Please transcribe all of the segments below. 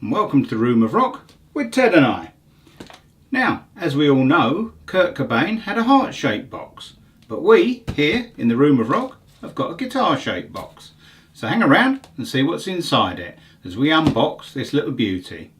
and welcome to the Room of Rock with Ted and I. Now, as we all know, Kurt Cobain had a heart-shaped box, but we, here in the Room of Rock, have got a guitar-shaped box. So hang around and see what's inside it as we unbox this little beauty.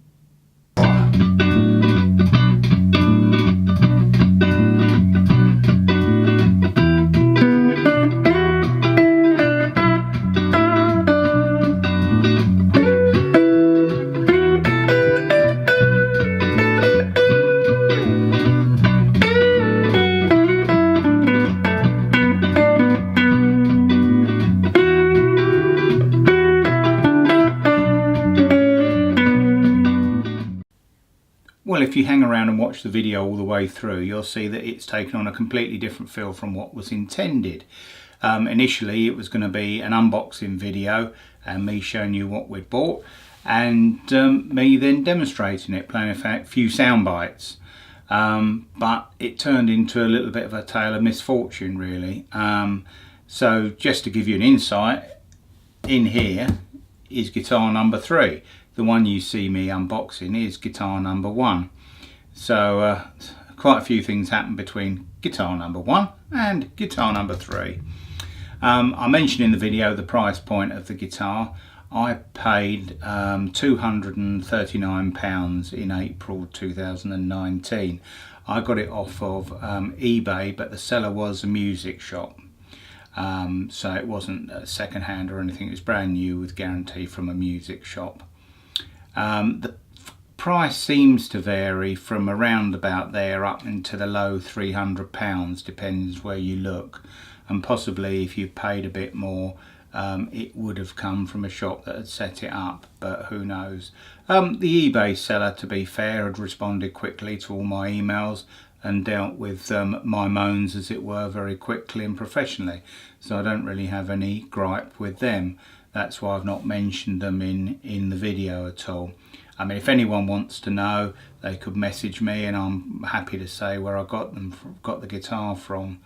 Well, if you hang around and watch the video all the way through, you'll see that it's taken on a completely different feel from what was intended. Initially, it was going to be an unboxing video and me showing you what we'd bought, and me then demonstrating it, playing a few sound bites. But it turned into a little bit of a tale of misfortune, really. So just to give you an insight, in here is guitar number 3. The one you see me unboxing is guitar number 1. So quite a few things happened between guitar number 1 and guitar number 3. I mentioned in the video the price point of the guitar. I paid £239 in April 2019. I got it off of eBay, but the seller was a music shop. So it wasn't second hand or anything, it was brand new with guarantee from a music shop. The price seems to vary from around about there up into the low £300, depends where you look, and possibly if you paid a bit more it would have come from a shop that had set it up, but who knows. The eBay seller, to be fair, had responded quickly to all my emails and dealt with my moans, as it were, very quickly and professionally, so I don't really have any gripe with them. That's why I've not mentioned them in the video at all. I mean, if anyone wants to know, they could message me and I'm happy to say where I got the guitar from.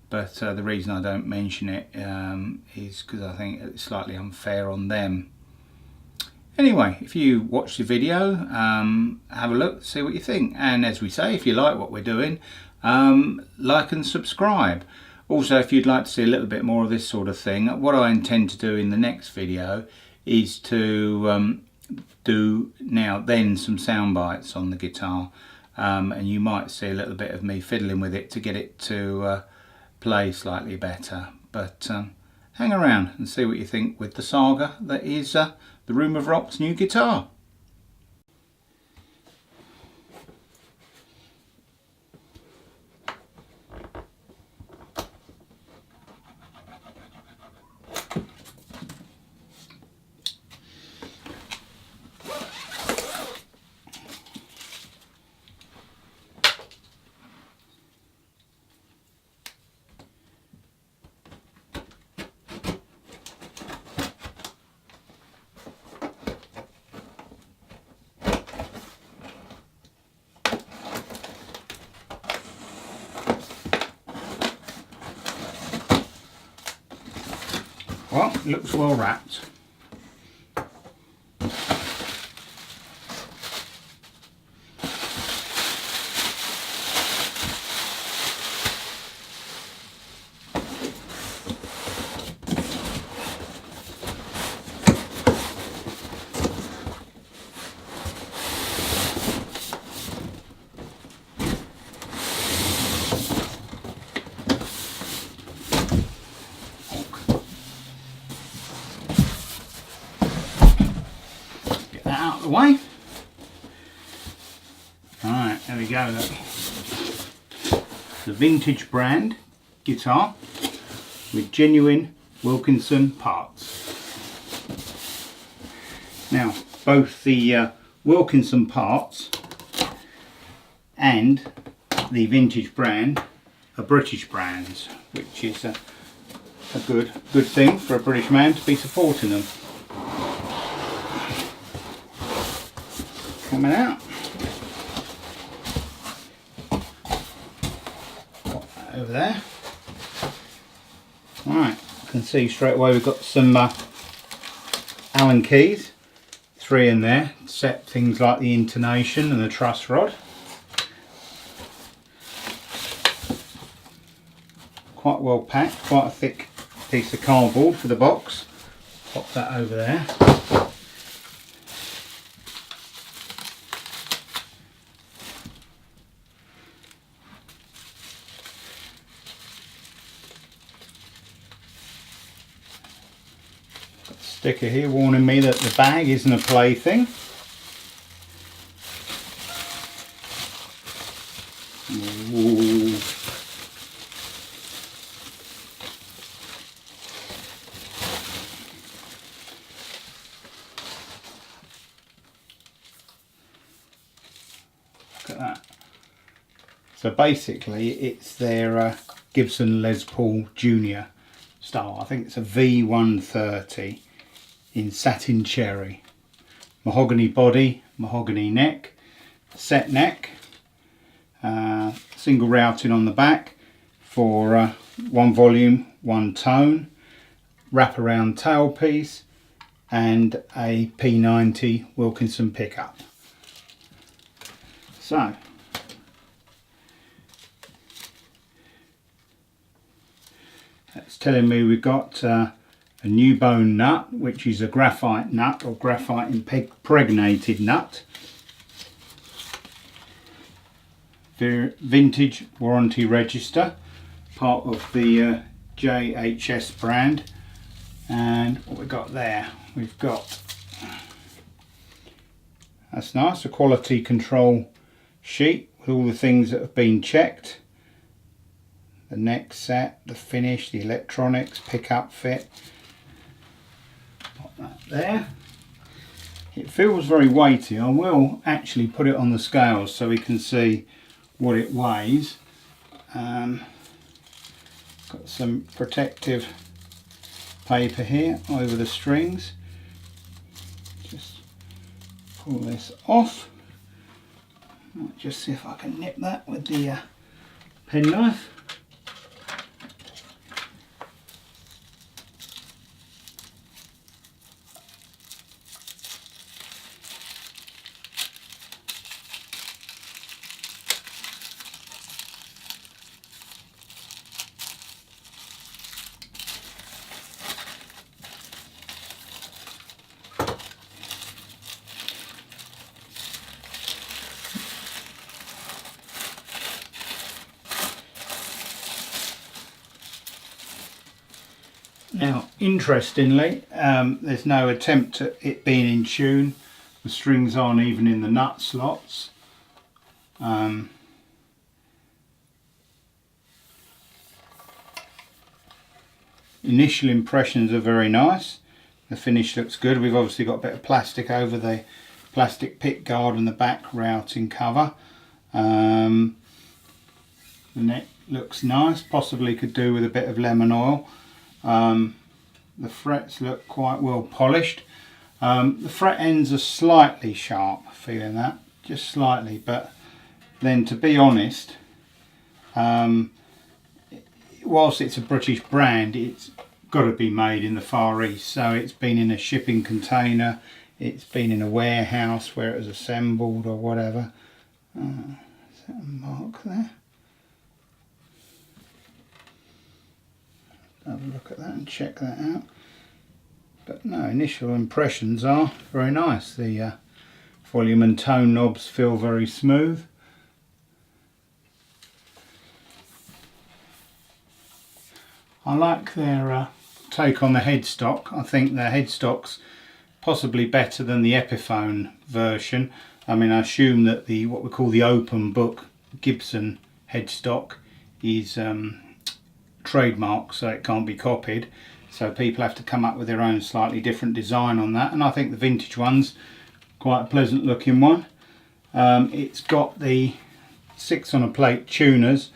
But the reason I don't mention it is because I think it's slightly unfair on them. Anyway, if you watch the video, have a look, see what you think. And as we say, if you like what we're doing, like and subscribe. Also, if you'd like to see a little bit more of this sort of thing, what I intend to do in the next video is to do some sound bites on the guitar, and you might see a little bit of me fiddling with it to get it to play slightly better. But hang around and see what you think with the saga that is the Room of Rock's new guitar. Well, it looks well wrapped. Out of the way. Alright, there we go. Look. The Vintage brand guitar with genuine Wilkinson parts. Now, both the Wilkinson parts and the Vintage brand are British brands, which is a good thing for a British man to be supporting them. Coming out. Put that over there. Alright, you can see straight away we've got some Allen keys, 3 in there, set things like the intonation and the truss rod. Quite well packed, quite a thick piece of cardboard for the box. Pop that over there. Got a sticker here warning me that the bag isn't a plaything. Ooh. Look at that. So basically it's their Gibson Les Paul Junior style. I think it's a V130 in satin cherry. Mahogany body, mahogany neck, set neck, single routing on the back for 1 volume, 1 tone, wraparound tailpiece and a P90 Wilkinson pickup. So that's telling me we've got a new bone nut, which is a graphite nut or graphite impregnated nut. Vintage warranty register, part of the JHS brand. And what we've got there, we've got, that's nice, a quality control sheet with all the things that have been checked. The neck set, the finish, the electronics, pickup fit. Pop that there. It feels very weighty. I will actually put it on the scales so we can see what it weighs. Got some protective paper here over the strings. Just pull this off. Might just see if I can nip that with the penknife. Now, interestingly, there's no attempt at it being in tune. The strings aren't even in the nut slots. Initial impressions are very nice. The finish looks good. We've obviously got a bit of plastic over the plastic pick guard and the back routing cover. The neck looks nice, possibly could do with a bit of lemon oil. The frets look quite well polished. The fret ends are slightly sharp, feeling that, just slightly, but then to be honest, whilst it's a British brand, it's got to be made in the Far East, so it's been in a shipping container, it's been in a warehouse where it was assembled or whatever. Is that a mark there? Have a look at that and check that out. But no, initial impressions are very nice. The volume and tone knobs feel very smooth. I like their take on the headstock. I think the headstock's possibly better than the Epiphone version. I mean, I assume that the what we call the open book Gibson headstock is trademark, so it can't be copied, so people have to come up with their own slightly different design on that, and I think the vintage one's quite a pleasant looking one. It's got the 6 on a plate tuners,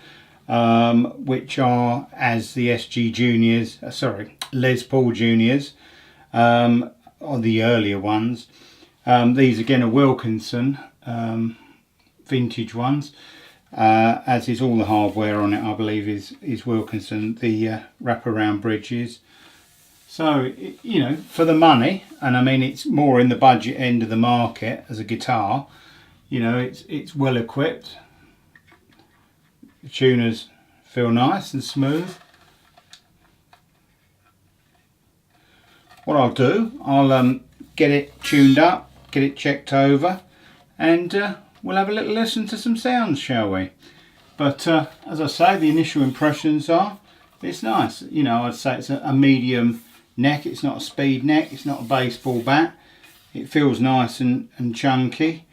which are as the SG Juniors, Les Paul Juniors, or the earlier ones. These again are Wilkinson vintage ones. As is all the hardware on it, I believe is Wilkinson. The wraparound bridges, So, you know, for the money, and I mean it's more in the budget end of the market as a guitar, you know, it's well equipped. The tuners feel nice and smooth. What I'll do, I'll get it tuned up, get it checked over, and we'll have a little listen to some sounds, shall we? But as I say, the initial impressions are, it's nice. You know, I'd say it's a medium neck. It's not a speed neck, it's not a baseball bat. It feels nice and chunky.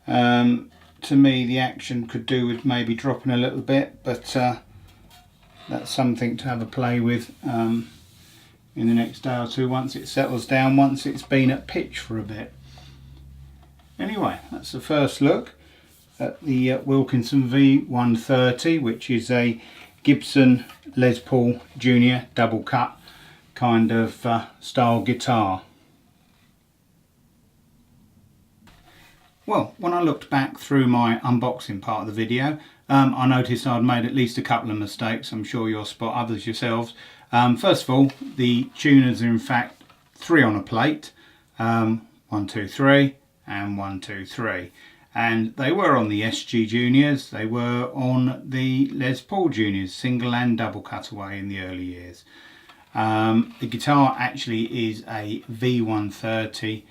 To me, the action could do with maybe dropping a little bit, but that's something to have a play with in the next day or two once it settles down, once it's been at pitch for a bit. Anyway, that's the first look at the Wilkinson V130, which is a Gibson Les Paul Junior double cut kind of style guitar. Well, when I looked back through my unboxing part of the video, I noticed I'd made at least a couple of mistakes. I'm sure you'll spot others yourselves. First of all, the tuners are in fact 3 on a plate, 1, 2, 3 and 1, 2, 3. And they were on the SG Juniors, they were on the Les Paul Juniors, single and double cutaway in the early years. The guitar actually is a V130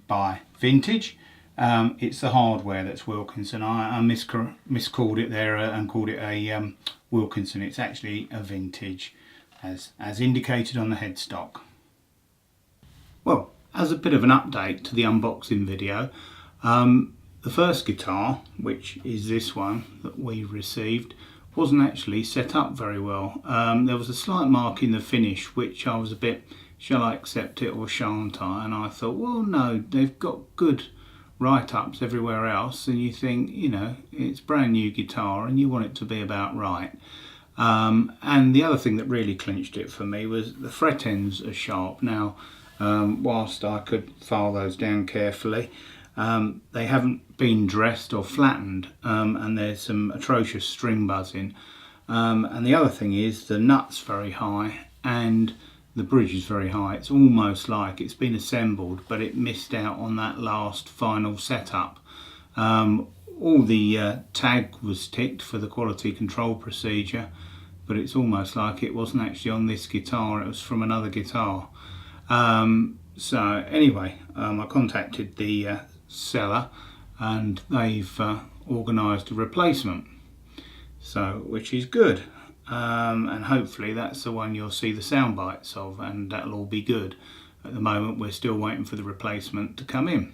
by Vintage. It's the hardware that's Wilkinson. I miscalled it there and called it a Wilkinson. It's actually a Vintage, as indicated on the headstock. Well, as a bit of an update to the unboxing video, the first guitar, which is this one that we received, wasn't actually set up very well. There was a slight mark in the finish which I was a bit, shall I accept it or shan't I? And I thought, well no, they've got good write-ups everywhere else, and you think, you know, it's brand new guitar and you want it to be about right. And the other thing that really clinched it for me was the fret ends are sharp. Now, whilst I could file those down carefully, they haven't been dressed or flattened, and there's some atrocious string buzzing. And the other thing is the nut's very high and the bridge is very high. It's almost like it's been assembled but it missed out on that last final setup. All the tag was ticked for the quality control procedure, but it's almost like it wasn't actually on this guitar, it was from another guitar. So anyway, I contacted the seller and they've organised a replacement, so which is good, and hopefully that's the one you'll see the sound bites of, and that'll all be good. At the moment we're still waiting for the replacement to come in,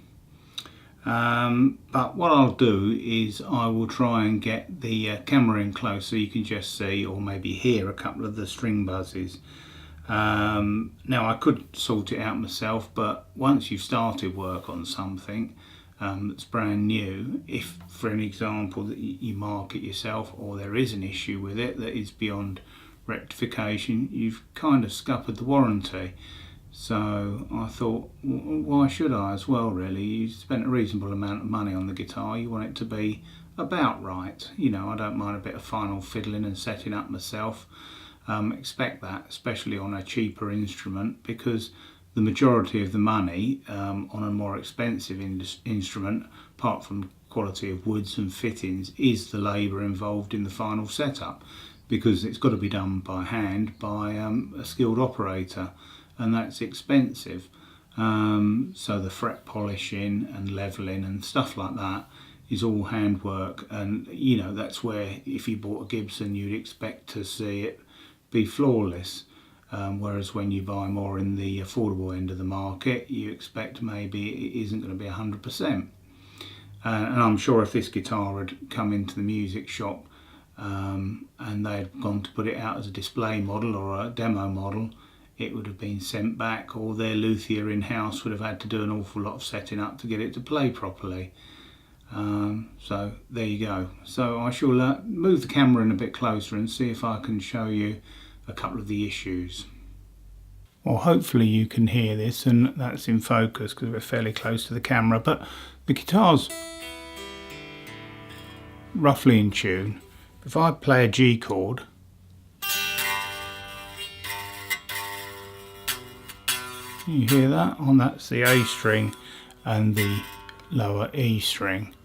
but what I'll do is I will try and get the camera in close so you can just see or maybe hear a couple of the string buzzes. Now I could sort it out myself, but once you've started work on something that's brand new, if for an example that you mark it yourself or there is an issue with it that is beyond rectification, you've kind of scuppered the warranty. So I thought, why should I as well, really? You spent a reasonable amount of money on the guitar, you want it to be about right. You know, I don't mind a bit of final fiddling and setting up myself. Expect that, especially on a cheaper instrument, because the majority of the money on a more expensive instrument, apart from quality of woods and fittings, is the labour involved in the final setup, because it's got to be done by hand by a skilled operator, and that's expensive. So the fret polishing and levelling and stuff like that is all handwork, and you know, that's where if you bought a Gibson you'd expect to see it be flawless. Whereas when you buy more in the affordable end of the market, you expect maybe it isn't going to be 100%. And I'm sure if this guitar had come into the music shop and they'd gone to put it out as a display model or a demo model, it would have been sent back, or their luthier in-house would have had to do an awful lot of setting up to get it to play properly. So there you go. So I shall move the camera in a bit closer and see if I can show you a couple of the issues. Well, hopefully you can hear this, and that's in focus because we're fairly close to the camera, but the guitar's roughly in tune. If I play a G chord, You hear that? And that's the A string and the lower E string.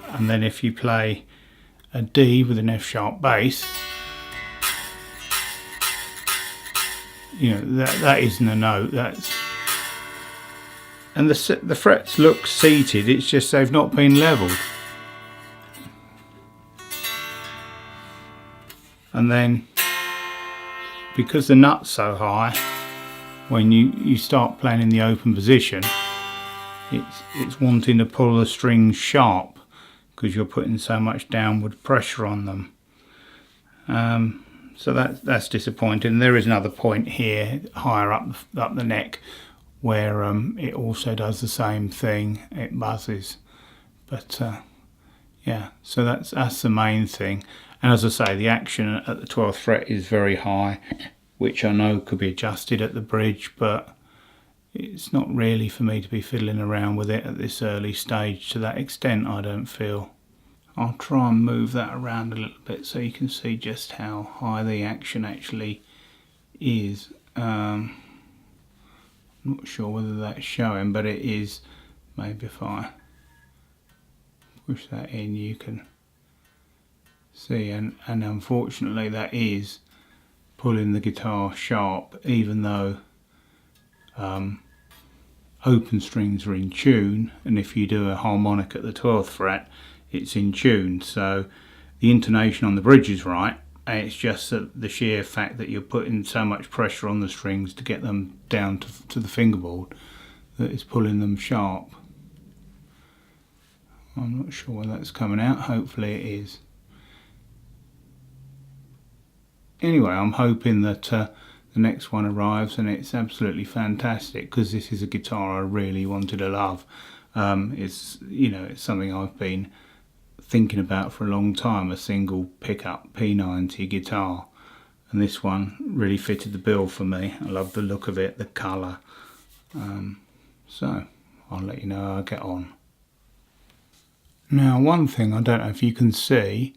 And then if you play a D with an F sharp bass, you know, that isn't a note. That's, and the frets look seated, it's just they've not been levelled. And then because the nut's so high, when you start playing in the open position, it's wanting to pull the strings sharp because you're putting so much downward pressure on them. So that's disappointing. There is another point here higher up the neck where it also does the same thing. It buzzes, but yeah. So that's the main thing. And as I say, the action at the 12th fret is very high, which I know could be adjusted at the bridge, but it's not really for me to be fiddling around with it at this early stage to that extent, I don't feel. I'll try and move that around a little bit so you can see just how high the action actually is. I'm not sure whether that's showing, but it is. Maybe if I push that in you can see, and unfortunately that is pulling the guitar sharp, even though open strings are in tune, and if you do a harmonic at the 12th fret it's in tune, so the intonation on the bridge is right, and it's just that the sheer fact that you're putting so much pressure on the strings to get them down to the fingerboard that is pulling them sharp. I'm not sure whether that's coming out, hopefully it is. Anyway, I'm hoping that the next one arrives and it's absolutely fantastic, because this is a guitar I really wanted to love. It's, you know, it's something I've been thinking about for a long time, a single pickup P90 guitar, and this one really fitted the bill for me. I love the look of it, the colour. So I'll let you know how I get on. Now, one thing I don't know if you can see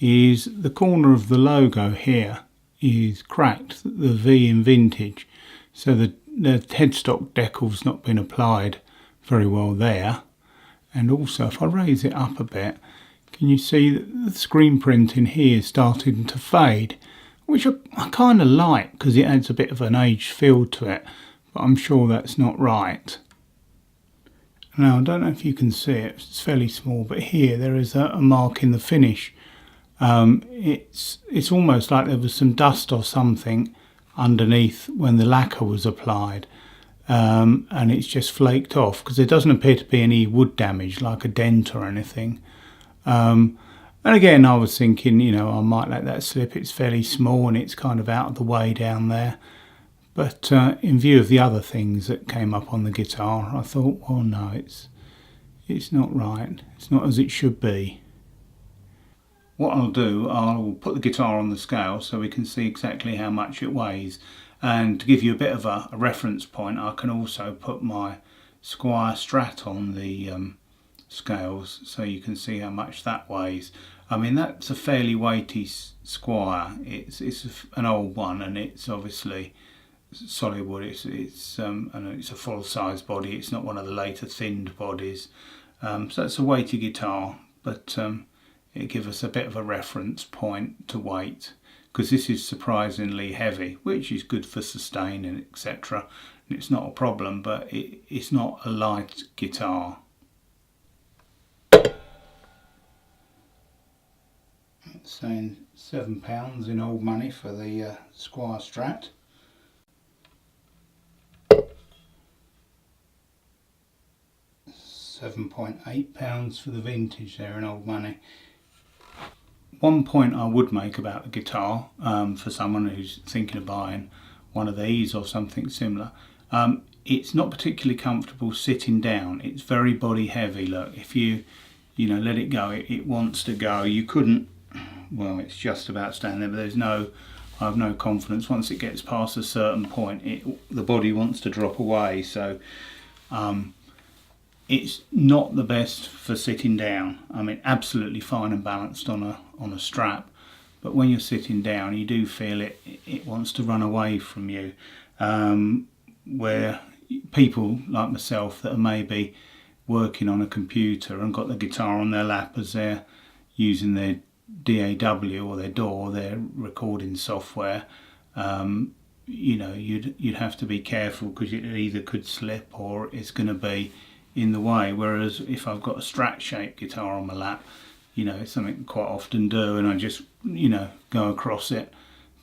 is the corner of the logo here is cracked, the V in vintage, so the headstock decal's not been applied very well there. And also if I raise it up a bit, can you see that the screen print in here is starting to fade, which I kind of like because it adds a bit of an aged feel to it, but I'm sure that's not right. Now I don't know if you can see it, it's fairly small, but here there is a mark in the finish. It's almost like there was some dust or something underneath when the lacquer was applied, and it's just flaked off, because there doesn't appear to be any wood damage like a dent or anything. And again, I was thinking, you know, I might let that slip. It's fairly small and it's kind of out of the way down there, but in view of the other things that came up on the guitar, I thought, well, no, it's not right, it's not as it should be. What I'll do, I'll put the guitar on the scale so we can see exactly how much it weighs, and to give you a bit of a reference point, I can also put my Squire Strat on the scales so you can see how much that weighs. I mean, that's a fairly weighty Squire. It's an old one, and it's obviously solid wood. It's a full size body. It's not one of the later thinned bodies. So it's a weighty guitar, but it gives us a bit of a reference point to weight, because this is surprisingly heavy, which is good for sustain and etc. It's not a problem, but it's not a light guitar. It's saying £7 in old money for the Squire Strat. £7.8 for the vintage there in old money. One point I would make about the guitar, for someone who's thinking of buying one of these or something similar, it's not particularly comfortable sitting down. It's very body heavy. Look, if you let it go, it wants to go. You couldn't, well, it's just about standing there, but I have no confidence. Once it gets past a certain point, the body wants to drop away. So it's not the best for sitting down. I mean, absolutely fine and balanced on a strap, but when you're sitting down, you do feel it wants to run away from you. where people like myself that are maybe working on a computer and got the guitar on their lap as they're using their DAW or their DAW, their recording software, you know, you'd have to be careful because it either could slip or it's going to be in the way. Whereas if I've got a Strat shaped guitar on my lap, you know, it's something I quite often do, and I just, you know, go across it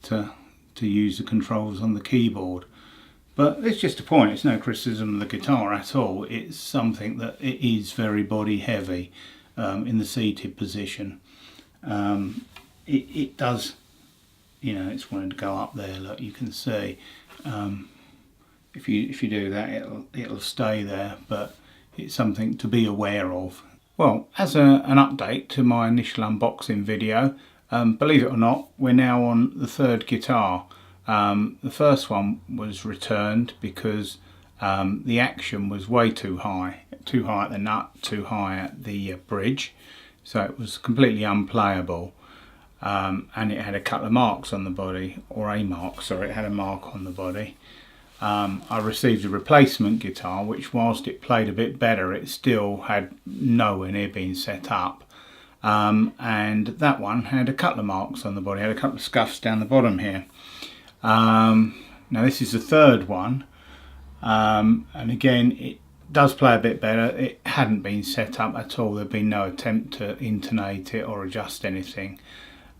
to use the controls on the keyboard. But it's just a point, it's no criticism of the guitar at all. It's something that it is very body heavy in the seated position. It does, you know, it's wanting to go up there, look, you can see. If you do that, it'll stay there, but it's something to be aware of. Well, as an update to my initial unboxing video, believe it or not, we're now on the third guitar. The first one was returned because the action was way too high at the nut, too high at the bridge, so it was completely unplayable, and it had a couple of marks on the body, or a mark, sorry, it had a mark on the body. I received a replacement guitar which, whilst it played a bit better, it still had nowhere near being set up, and that one had a couple of marks on the body, had a couple of scuffs down the bottom here. Now this is the third one, and again it does play a bit better. It hadn't been set up at all, there'd been no attempt to intonate it or adjust anything,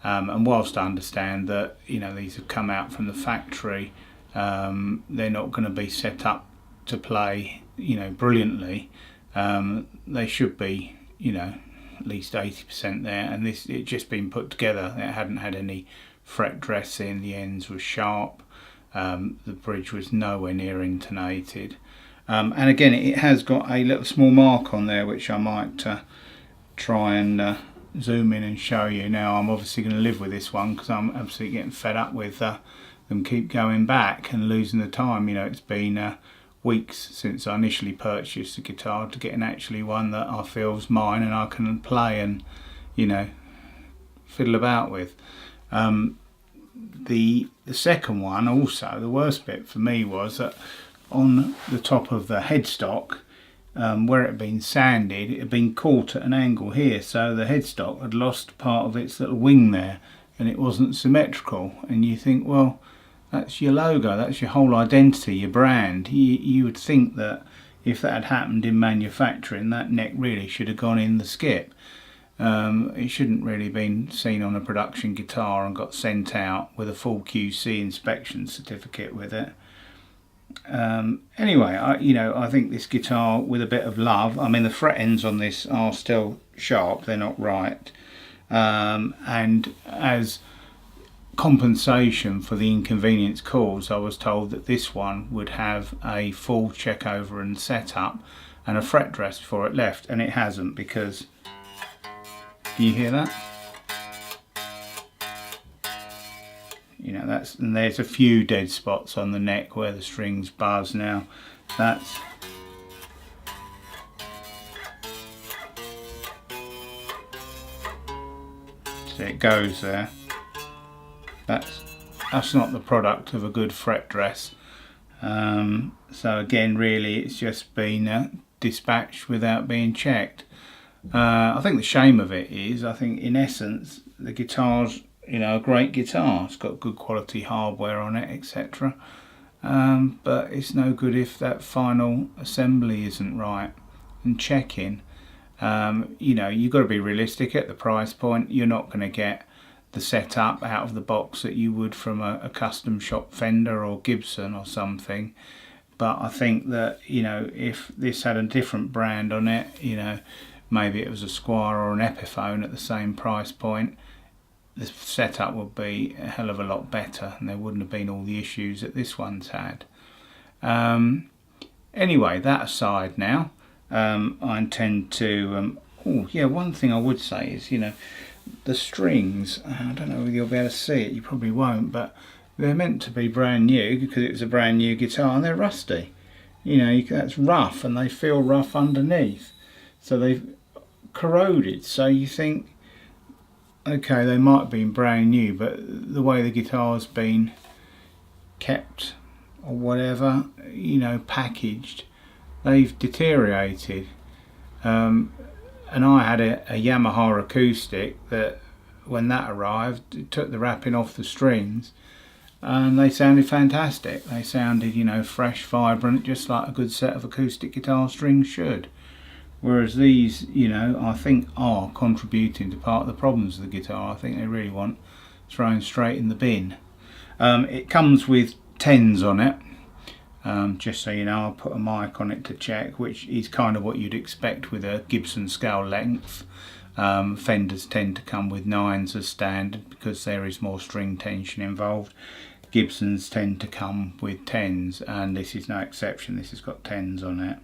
and whilst I understand that, you know, these have come out from the factory, they're not going to be set up to play, you know, brilliantly. They should be, you know, at least 80% there, and this, it just been put together. It hadn't had any fret dressing, the ends were sharp, the bridge was nowhere near intonated, and again it has got a little small mark on there which I might try and zoom in and show you. Now I'm obviously going to live with this one because I'm absolutely getting fed up with them keep going back and losing the time. You know, it's been weeks since I initially purchased the guitar to getting actually one that I feel is mine and I can play and, you know, fiddle about with. The second one, also the worst bit for me, was that on the top of the headstock, where it had been sanded, it had been caught at an angle here, so the headstock had lost part of its little wing there and it wasn't symmetrical. And you think, well, that's your logo, that's your whole identity, your brand. You would think that if that had happened in manufacturing, that neck really should have gone in the skip. It shouldn't really been seen on a production guitar and got sent out with a full QC inspection certificate with it. Anyway, I think this guitar, with a bit of love, I mean the fret ends on this are still sharp, they're not right, and as compensation for the inconvenience caused, I was told that this one would have a full check over and setup and a fret dress before it left, and it hasn't, because can you hear that? You know, that's, and there's a few dead spots on the neck where the strings buzz. Now that's, so it goes there. That's not the product of a good fret dress. So again, really it's just been dispatched without being checked. I think the shame of it is, I think in essence the guitar's, you know, a great guitar. It's got good quality hardware on it, etc. But it's no good if that final assembly isn't right. And checking, you know, you've got to be realistic at the price point. You're not going to get the setup out of the box that you would from a custom shop Fender or Gibson or something. But I think that, you know, if this had a different brand on it, you know, maybe it was a Squire or an Epiphone at the same price point, the setup would be a hell of a lot better and there wouldn't have been all the issues that this one's had. Anyway, that aside now, I intend to, oh yeah, one thing I would say is, you know, the strings, I don't know whether you'll be able to see it, you probably won't, but they're meant to be brand new because it was a brand new guitar, and they're rusty. You know, that's rough and they feel rough underneath. So they've corroded, so you think, okay, they might have been brand new, but the way the guitar's been kept or whatever, you know, packaged, they've deteriorated. And I had a Yamaha acoustic that when that arrived, it took the wrapping off the strings and they sounded fantastic. They sounded, you know, fresh, vibrant, just like a good set of acoustic guitar strings should. Whereas these, you know, I think are contributing to part of the problems of the guitar. I think they really want thrown straight in the bin. It comes with 10s on it. Just so you know, I'll put a mic on it to check, which is kind of what you'd expect with a Gibson scale length. Fenders tend to come with 9s as standard because there is more string tension involved. Gibsons tend to come with 10s, and this is no exception. This has got 10s on it.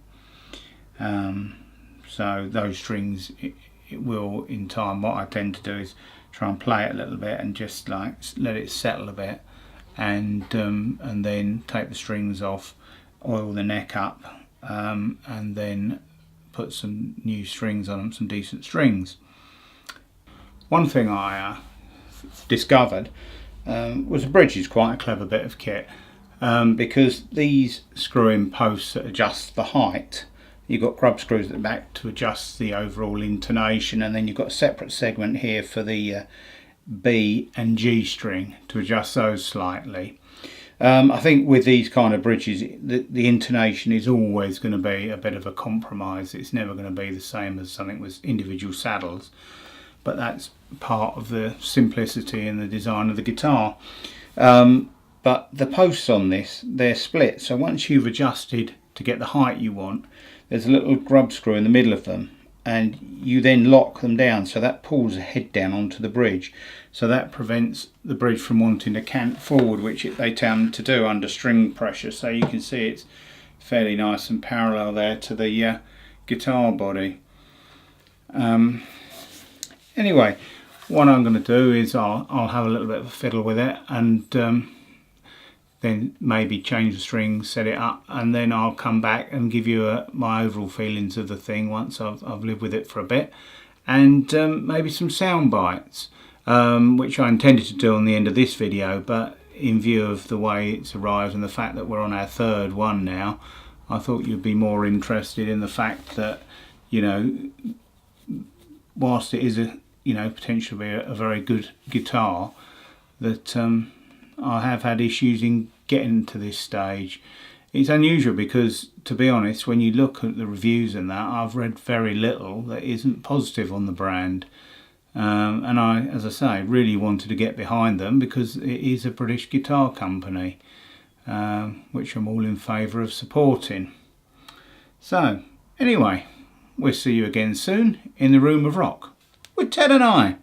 So those strings, it will in time, what I tend to do is try and play it a little bit and just like let it settle a bit, and then take the strings off, oil the neck up, and then put some new strings on them, some decent strings. One thing I discovered was a bridge is quite a clever bit of kit, because these screw-in posts that adjust the height, you've got grub screws at the back to adjust the overall intonation, and then you've got a separate segment here for the B and G string to adjust those slightly. I think with these kind of bridges, the intonation is always going to be a bit of a compromise. It's never going to be the same as something with individual saddles, but that's part of the simplicity and the design of the guitar. But the posts on this, they're split, so once you've adjusted to get the height you want, there's a little grub screw in the middle of them, and you then lock them down, so that pulls the head down onto the bridge, so that prevents the bridge from wanting to cant forward, which they tend to do under string pressure. So you can see it's fairly nice and parallel there to the guitar body. Anyway, what I'm going to do is I'll have a little bit of a fiddle with it, and then maybe change the strings, set it up, and then I'll come back and give you my overall feelings of the thing once I've lived with it for a bit, and maybe some sound bites, which I intended to do on the end of this video, but in view of the way it's arrived and the fact that we're on our third one now, I thought you'd be more interested in the fact that, you know, whilst it is potentially a very good guitar, that I have had issues in getting to this stage. It's unusual because, to be honest, when you look at the reviews and that, I've read very little that isn't positive on the brand. And I, as I say, really wanted to get behind them because it is a British guitar company, which I'm all in favour of supporting. So, anyway, we'll see you again soon in the Room of Rock with Ted and I.